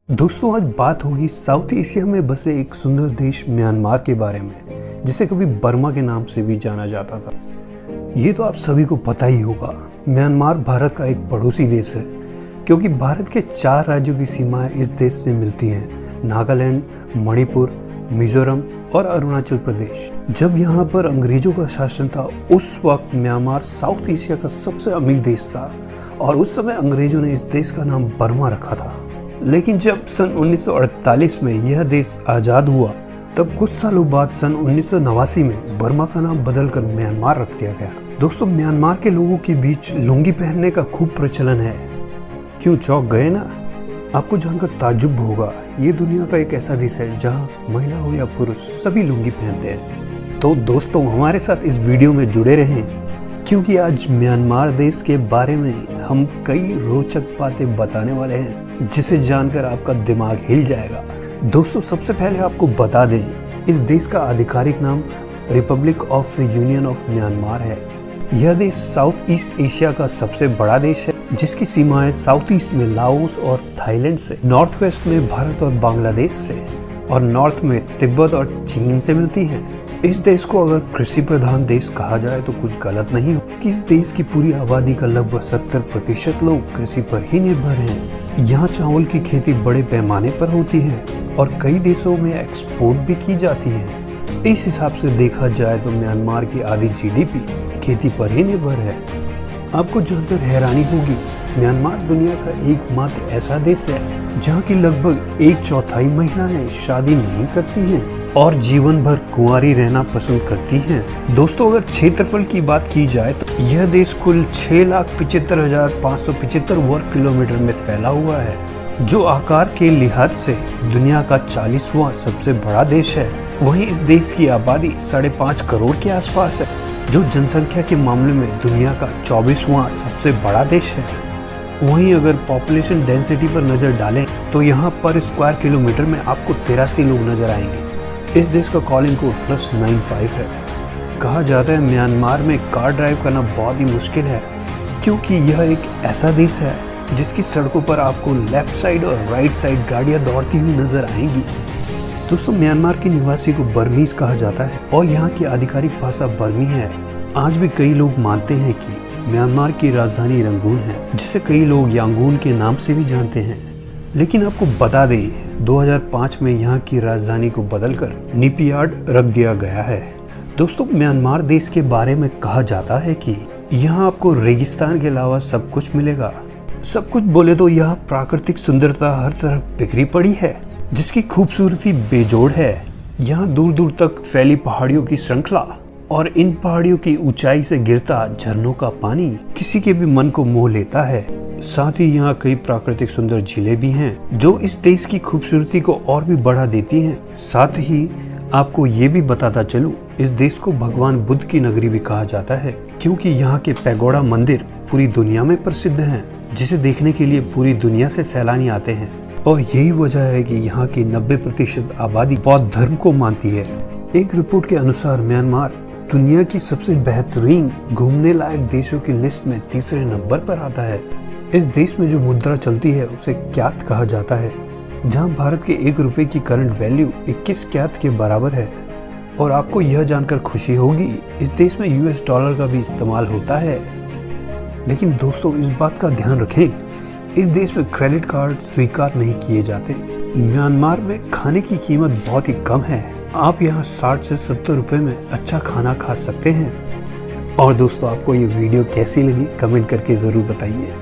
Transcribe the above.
दोस्तों आज बात होगी साउथ एशिया में बसे एक सुंदर देश म्यांमार के बारे में, जिसे कभी बर्मा के नाम से भी जाना जाता था। ये तो आप सभी को पता ही होगा। म्यांमार भारत का एक पड़ोसी देश है, क्योंकि भारत के 4 राज्यों की सीमाएं इस देश से मिलती हैं: नागालैंड, मणिपुर, मिजोरम और अरुणाचल प्रदेश। जब यहाँ पर अंग्रेजों का शासन था, उस वक्त म्यांमार साउथ एशिया का सबसे अमीर देश था और उस समय अंग्रेजों ने इस देश का नाम बर्मा रखा था। लेकिन जब सन 1948 में यह देश आज़ाद हुआ, तब कुछ सालों बाद सन 1989 में बर्मा का नाम बदलकर म्यांमार रख दिया गया। दोस्तों, म्यांमार के लोगों के बीच लुंगी पहनने का खूब प्रचलन है। क्यों चौंक गए ना? आपको जानकर ताज्जुब होगा, ये दुनिया का एक ऐसा देश है जहाँ महिला हो या पुरुष सभी लुंगी पहनते हैं। तो दोस्तों, हमारे साथ इस वीडियो में जुड़े रहें, क्योंकि आज म्यांमार देश के बारे में हम कई रोचक बातें बताने वाले हैं, जिसे जानकर आपका दिमाग हिल जाएगा। दोस्तों, सबसे पहले आपको बता दें, इस देश का आधिकारिक नाम Republic of the union of Myanmar है। यह देश साउथ ईस्ट एशिया का सबसे बड़ा देश है, जिसकी सीमाएं साउथ ईस्ट में लाओस और थाईलैंड से, नॉर्थ वेस्ट में भारत और बांग्लादेश से और नॉर्थ में तिब्बत और चीन से मिलती हैं। इस देश को अगर कृषि प्रधान देश कहा जाए तो कुछ गलत नहीं हो, कि इस देश की पूरी आबादी का लगभग 70% लोग कृषि पर ही निर्भर हैं। यहाँ चावल की खेती बड़े पैमाने पर होती है और कई देशों में एक्सपोर्ट भी की जाती है। इस हिसाब से देखा जाए तो म्यांमार की आधी GDP खेती पर ही निर्भर है। आपको जानकर हैरानी होगी, म्यांमार दुनिया का एकमात्र ऐसा देश है जहाँ की लगभग 1/4 महिलाएं शादी नहीं करती हैं और जीवन भर कुंवारी रहना पसंद करती हैं। दोस्तों, अगर क्षेत्रफल की बात की जाए तो यह देश कुल 6,75,575 वर्ग किलोमीटर में फैला हुआ है, जो आकार के लिहाज से दुनिया का 40वां सबसे बड़ा देश है। वहीं इस देश की आबादी 5.5 करोड़ के आसपास है, जो जनसंख्या के मामले में दुनिया का 24वां सबसे बड़ा देश है। वहीं अगर पॉपुलेशन डेंसिटी पर नजर डालें तो यहाँ पर स्क्वायर किलोमीटर में आपको 83 लोग नजर आएंगे। इस देश का कॉलिंग कोड +95 है। कहा जाता है म्यांमार में कार ड्राइव करना बहुत ही मुश्किल है, क्योंकि यह एक ऐसा देश है जिसकी सड़कों पर आपको लेफ्ट साइड और राइट साइड गाड़ियां दौड़ती हुई नजर आएंगी। दोस्तों, म्यांमार के निवासी को बर्मीज कहा जाता है और यहाँ की आधिकारिक भाषा बर्मी है। आज भी कई लोग मानते हैं कि म्यांमार की राजधानी रंगून है, जिसे कई लोग यांगून के नाम से भी जानते हैं। लेकिन आपको बता दें, 2005 में यहाँ की राजधानी को बदलकर निपियार्ड रख दिया गया है। दोस्तों, म्यांमार देश के बारे में कहा जाता है कि यहाँ आपको रेगिस्तान के अलावा सब कुछ मिलेगा। सब कुछ बोले तो यहाँ प्राकृतिक सुंदरता हर तरफ बिखरी पड़ी है, जिसकी खूबसूरती बेजोड़ है। यहाँ दूर दूर तक फैली पहाड़ियों की श्रृंखला और इन पहाड़ियों की ऊंचाई से गिरता झरनों का पानी किसी के भी मन को मोह लेता है। साथ ही यहाँ कई प्राकृतिक सुंदर झीलें भी हैं, जो इस देश की खूबसूरती को और भी बढ़ा देती हैं। साथ ही आपको ये भी बताता चलूं, इस देश को भगवान बुद्ध की नगरी भी कहा जाता है, क्योंकि यहाँ के पैगोडा मंदिर पूरी दुनिया में प्रसिद्ध हैं, जिसे देखने के लिए पूरी दुनिया से सैलानी आते हैं। और यही वजह है कि यहाँ की 90% आबादी बौद्ध धर्म को मानती है। एक रिपोर्ट के अनुसार म्यांमार दुनिया की सबसे बेहतरीन घूमने लायक देशों की लिस्ट में 3रे नंबर पर आता है। इस देश में जो मुद्रा चलती है उसे क्यात कहा जाता है, जहां भारत के 1 रुपए की करंट वैल्यू 21 क्यात के बराबर है। और आपको यह जानकर खुशी होगी, इस देश में US डॉलर का भी इस्तेमाल होता है। लेकिन दोस्तों, इस बात का ध्यान रखें, इस देश में क्रेडिट कार्ड स्वीकार नहीं किए जाते। म्यांमार में खाने की कीमत बहुत ही कम है। आप यहाँ 60 से 70 रुपए में अच्छा खाना खा सकते हैं। और दोस्तों, आपको ये वीडियो कैसी लगी कमेंट करके ज़रूर बताइए।